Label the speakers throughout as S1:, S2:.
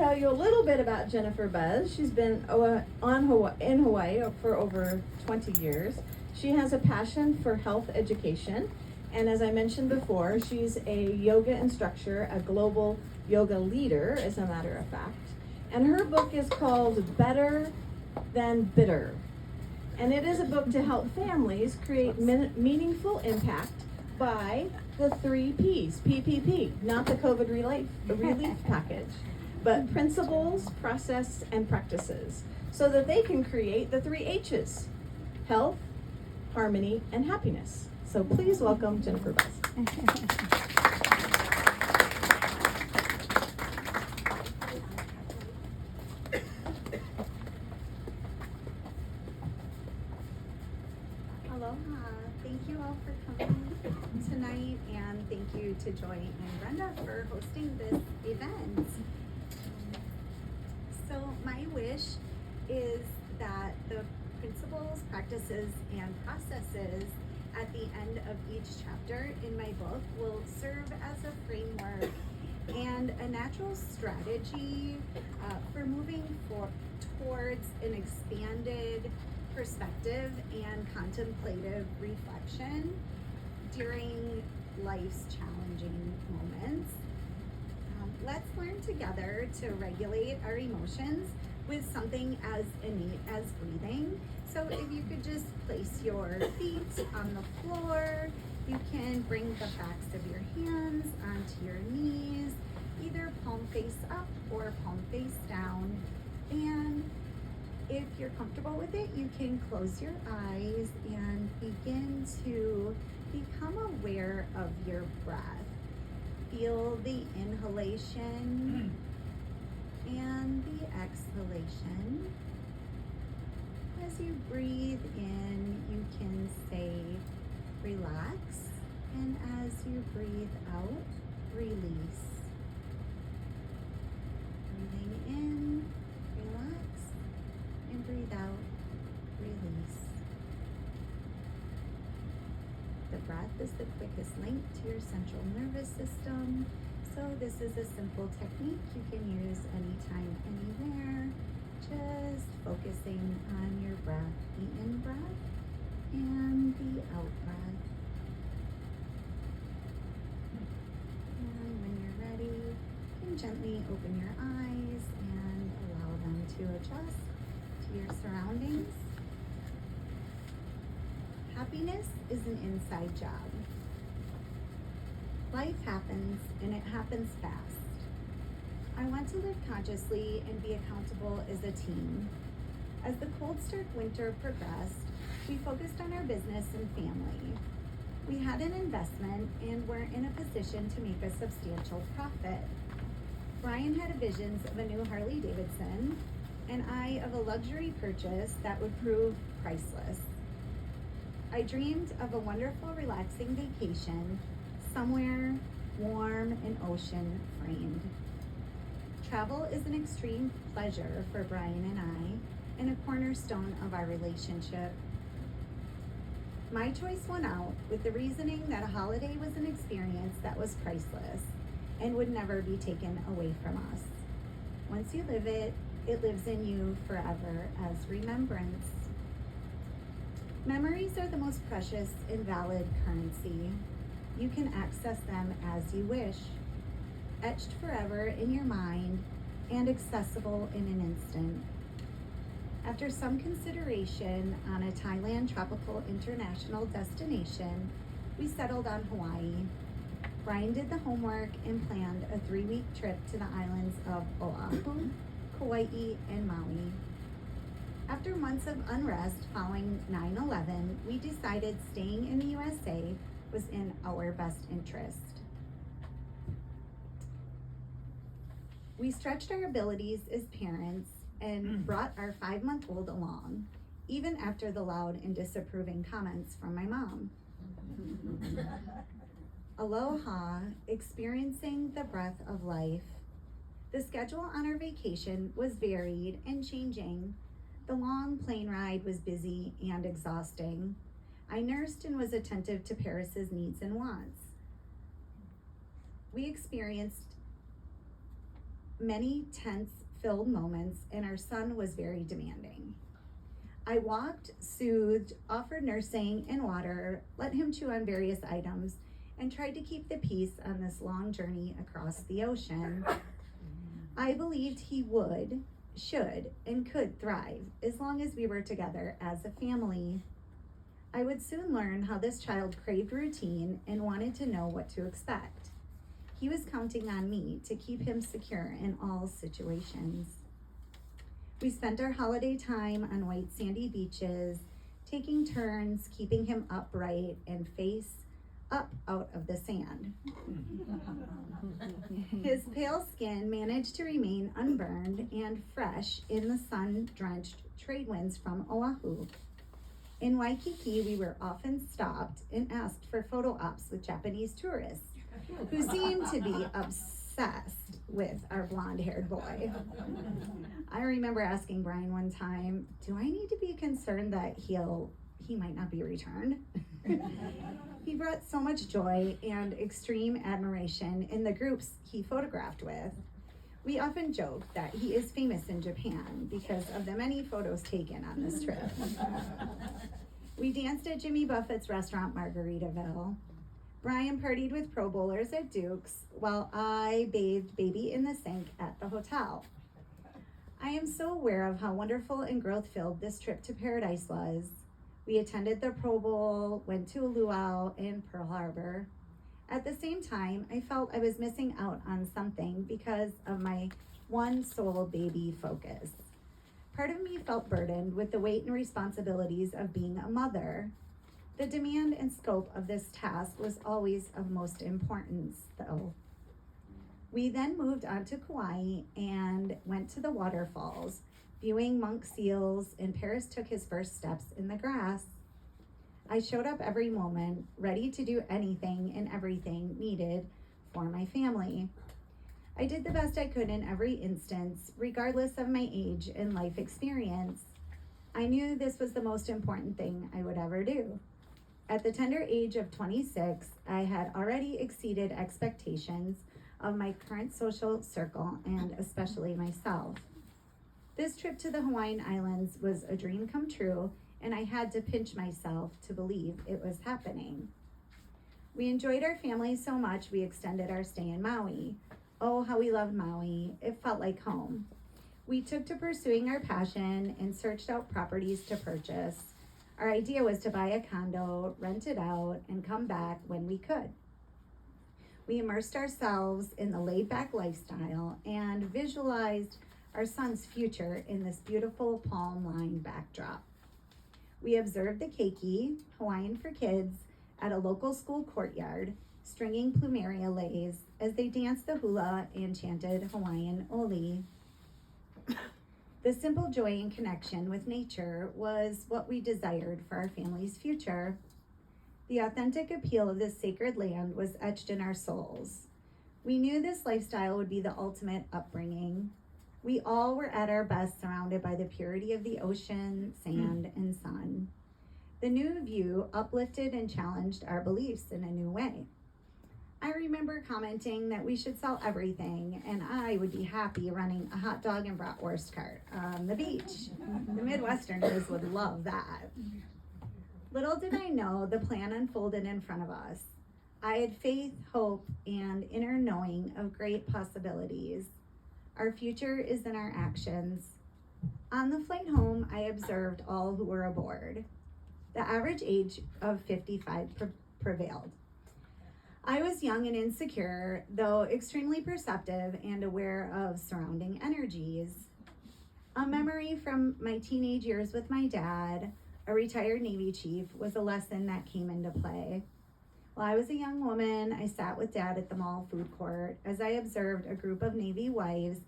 S1: tell you a little bit about Jennifer Buzz. She's been in Hawaii for over 20 years. She has a passion for health education, and as I mentioned before, she's a yoga instructor, a global yoga leader, as a matter of fact. And her book is called Better Than Bitter. And it is a book to help families create meaningful impact by the 3 P's, PPP, not the COVID relief package, but principles, process, and practices, so that they can create the 3 H's, health, harmony, and happiness. So please welcome Jennifer Buzz.
S2: Aloha. Thank you all for coming tonight, and thank you to Joy and Brenda for hosting this event. So my wish is that the principles, practices, and processes at the end of each chapter in my book will serve as a framework and a natural strategy for moving towards an expanded perspective and contemplative reflection during life's challenging moments. Let's learn together to regulate our emotions with something as innate as breathing. So if you could just place your feet on the floor, you can bring the backs of your hands onto your knees, either palm face up or palm face down. And if you're comfortable with it, you can close your eyes and begin to become aware of your breath. Feel the inhalation and the exhalation. As you breathe in, you can say relax, and as you breathe out, release. Breathing in, relax, and breathe out, release. The breath is the quickest link to your central nervous system, so this is a simple technique you can use anytime, anywhere. Just focusing on your breath, the in breath and the out breath. And when you're ready, you can gently open your eyes and allow them to adjust to your surroundings. Happiness is an inside job. Life happens, and it happens fast. I want to live consciously and be accountable as a team. As the cold, stark winter progressed, we focused on our business and family. We had an investment and were in a position to make a substantial profit. Brian had visions of a new Harley Davidson, and I of a luxury purchase that would prove priceless. I dreamed of a wonderful, relaxing vacation somewhere warm and ocean framed. Travel is an extreme pleasure for Brian and I, and a cornerstone of our relationship. My choice won out with the reasoning that a holiday was an experience that was priceless and would never be taken away from us. Once you live it, it lives in you forever as remembrance. Memories are the most precious and valid currency. You can access them as you wish, etched forever in your mind and accessible in an instant. After some consideration on a Thailand tropical international destination, we settled on Hawaii. Brian did the homework and planned a 3-week trip to the islands of Oahu, Kauai, and Maui. After months of unrest following 9/11, we decided staying in the USA was in our best interest. We stretched our abilities as parents and brought our 5-month-old along, even after the loud and disapproving comments from my mom. Aloha, experiencing the breath of life. The schedule on our vacation was varied and changing. The long plane ride was busy and exhausting. I nursed and was attentive to Paris's needs and wants. We experienced many tense-filled moments, and our son was very demanding. I walked, soothed, offered nursing and water, let him chew on various items, and tried to keep the peace on this long journey across the ocean. I believed he would, should, and could thrive as long as we were together as a family. I would soon learn how this child craved routine and wanted to know what to expect. He was counting on me to keep him secure in all situations. We spent our holiday time on white sandy beaches, taking turns keeping him upright and face up out of the sand. His pale skin managed to remain unburned and fresh in the sun-drenched trade winds from Oahu. In Waikiki, we were often stopped and asked for photo ops with Japanese tourists who seemed to be obsessed with our blonde-haired boy. I remember asking Brian one time, do I need to be concerned that he might not be returned? He brought so much joy and extreme admiration in the groups he photographed with. We often joke that he is famous in Japan because of the many photos taken on this trip. We danced at Jimmy Buffett's restaurant, Margaritaville. Brian partied with Pro Bowlers at Duke's, while I bathed baby in the sink at the hotel. I am so aware of how wonderful and growth-filled this trip to paradise was. We attended the Pro Bowl, went to a luau and Pearl Harbor. At the same time, I felt I was missing out on something because of my one sole baby focus. Part of me felt burdened with the weight and responsibilities of being a mother. The demand and scope of this task was always of most importance, though. We then moved on to Kauai and went to the waterfalls, viewing monk seals, and Paris took his first steps in the grass. I showed up every moment, ready to do anything and everything needed for my family. I did the best I could in every instance, regardless of my age and life experience. I knew this was the most important thing I would ever do. At the tender age of 26, I had already exceeded expectations of my current social circle and especially myself. This trip to the Hawaiian Islands was a dream come true, and I had to pinch myself to believe it was happening. We enjoyed our family so much we extended our stay in Maui. Oh, how we loved Maui. It felt like home. We took to pursuing our passion and searched out properties to purchase. Our idea was to buy a condo, rent it out, and come back when we could. We immersed ourselves in the laid-back lifestyle and visualized our son's future in this beautiful palm-lined backdrop. We observed the keiki, Hawaiian for kids, at a local school courtyard, stringing plumeria leis as they danced the hula and chanted Hawaiian oli. The simple joy and connection with nature was what we desired for our family's future. The authentic appeal of this sacred land was etched in our souls. We knew this lifestyle would be the ultimate upbringing. We all were at our best surrounded by the purity of the ocean, sand, and sun. The new view uplifted and challenged our beliefs in a new way. I remember commenting that we should sell everything and I would be happy running a hot dog and bratwurst cart on the beach. The Midwesterners would love that. Little did I know the plan unfolded in front of us. I had faith, hope, and inner knowing of great possibilities. Our future is in our actions. On the flight home, I observed all who were aboard. The average age of 55 prevailed. I was young and insecure, though extremely perceptive and aware of surrounding energies. A memory from my teenage years with my dad, a retired Navy chief, was a lesson that came into play. While I was a young woman, I sat with Dad at the mall food court as I observed a group of Navy wives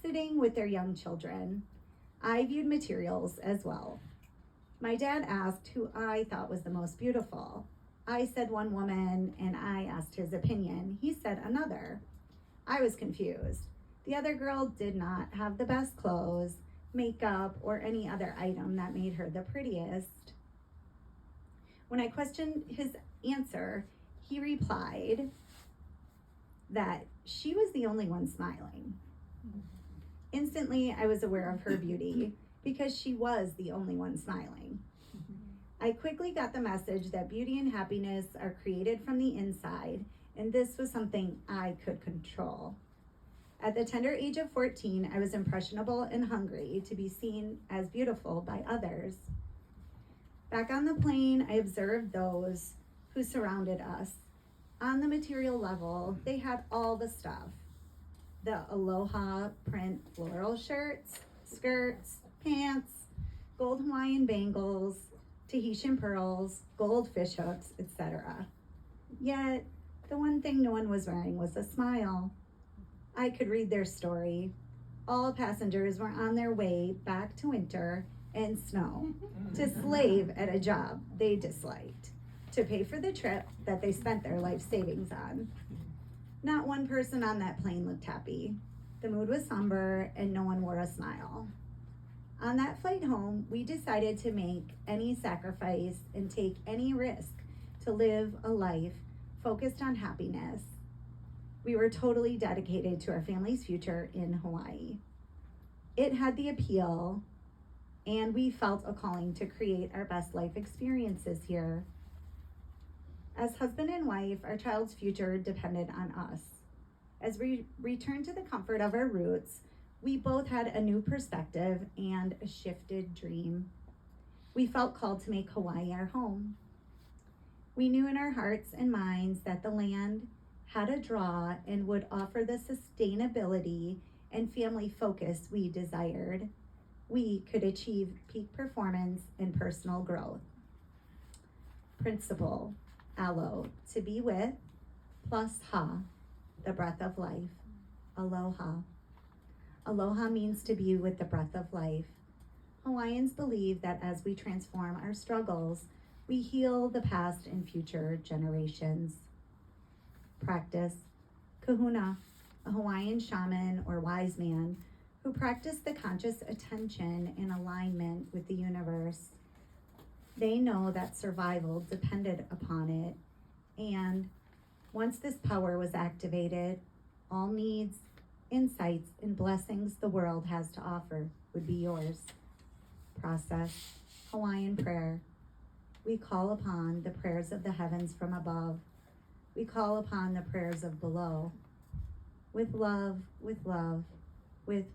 S2: sitting with their young children. I viewed materials as well. My dad asked who I thought was the most beautiful. I said one woman, and I asked his opinion. He said another. I was confused. The other girl did not have the best clothes, makeup, or any other item that made her the prettiest. When I questioned his answer, he replied that she was the only one smiling.
S3: Instantly, I was aware of her beauty because she was the only one smiling. I quickly got the message that beauty and happiness are created from the inside, and this was something I could control. At the tender age of 14, I was impressionable and hungry to be seen as beautiful by others. Back on the plane, I observed those who surrounded us. On the material level, they had all the stuff. The Aloha print floral shirts, skirts, pants, gold Hawaiian bangles, Tahitian pearls, gold fish hooks, etc. Yet, the one thing no one was wearing was a smile. I could read their story. All passengers were on their way back to winter and snow to slave at a job they disliked, to pay for the trip that they spent their life savings on. Not one person on that plane looked happy. The mood was somber and no one wore a smile. On that flight home, we decided to make any sacrifice and take any risk to live a life focused on happiness. We were totally dedicated to our family's future in Hawaii. It had the appeal, and we felt a calling to create our best life experiences here. As husband and wife, our child's future depended on us. As we returned to the comfort of our roots, we both had a new perspective and a shifted dream. We felt called to make Hawaii our home. We knew in our hearts and minds that the land had a draw and would offer the sustainability and family focus we desired. We could achieve peak performance and personal growth. Principle, alo, to be with, plus ha, the breath of life. Aloha. Aloha means to be with the breath of life. Hawaiians believe that as we transform our struggles, we heal the past and future generations. Practice, kahuna, a Hawaiian shaman or wise man who practiced the conscious attention and alignment with the universe. They know that survival depended upon it, and once this power was activated, all needs, insights, and blessings the world has to offer would be yours. Process, Hawaiian prayer. We call upon the prayers of the heavens from above. We call upon the prayers of below. With love, with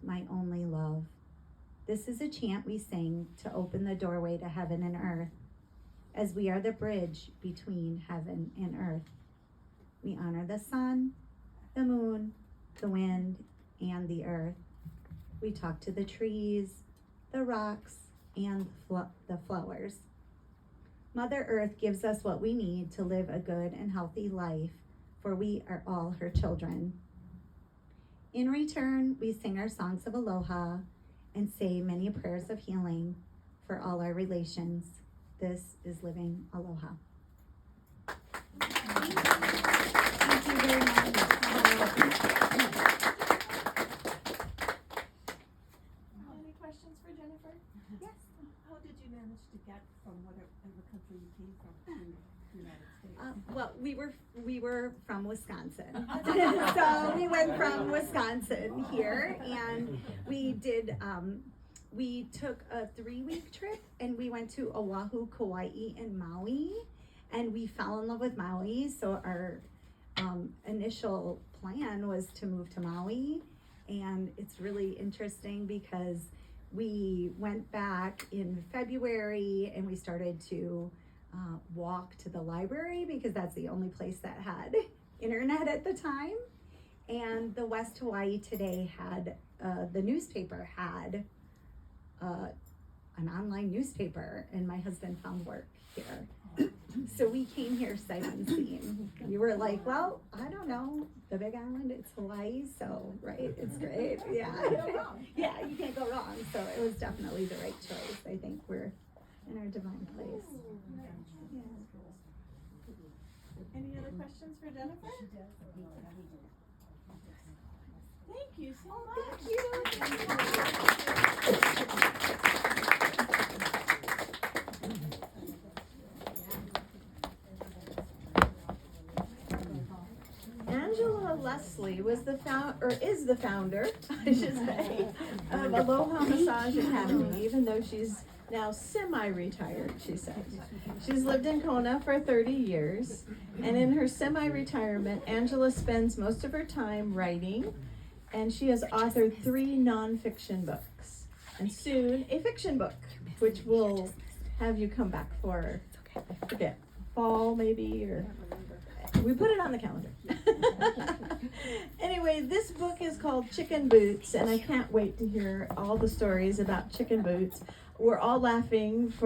S3: my only love. This is a chant we sing to open the doorway to heaven and earth, as we are the bridge between heaven and earth. We honor the sun, the moon, the wind, and the earth. We talk to the trees, the rocks, and the flowers. Mother Earth gives us what we need to live a good and healthy life, for we are all her children. In return, we sing our songs of aloha and say many prayers of healing for all our relations. This is living aloha. Thank you very much.
S1: Any questions for Jennifer?
S2: Yes.
S4: How did you manage to get from whatever country you came from to the United States?
S3: Well, we were from Wisconsin, so we went from Wisconsin here, and we took a 3-week trip, and we went to Oahu, Kauai, and Maui, and we fell in love with Maui. So our initial plan was to move to Maui, and it's really interesting because we went back in February and we started to walk to the library because that's the only place that had internet at the time. And the West Hawaii Today had, the newspaper had an online newspaper, and my husband found work here. So we came here sight unseen. We were like, well, I don't know, the Big Island, it's Hawaii, so, right, it's great, yeah. Yeah, you can't go wrong, so it was definitely the right choice. I think we're in our divine place. Yeah.
S1: Any other questions for Jennifer? Thank you so much. Angela Leslie She was the is the founder, I should say, of Aloha Massage Academy, even though she's now semi-retired, she says. She's lived in Kona for 30 years, and in her semi-retirement, Angela spends most of her time writing, and she has authored 3 nonfiction books, and soon a fiction book, which we'll have you come back for, I forget, fall maybe, or we put it on the calendar. Anyway, this book is called Chicken Boots, and I can't wait to hear all the stories about chicken boots. We're all laughing for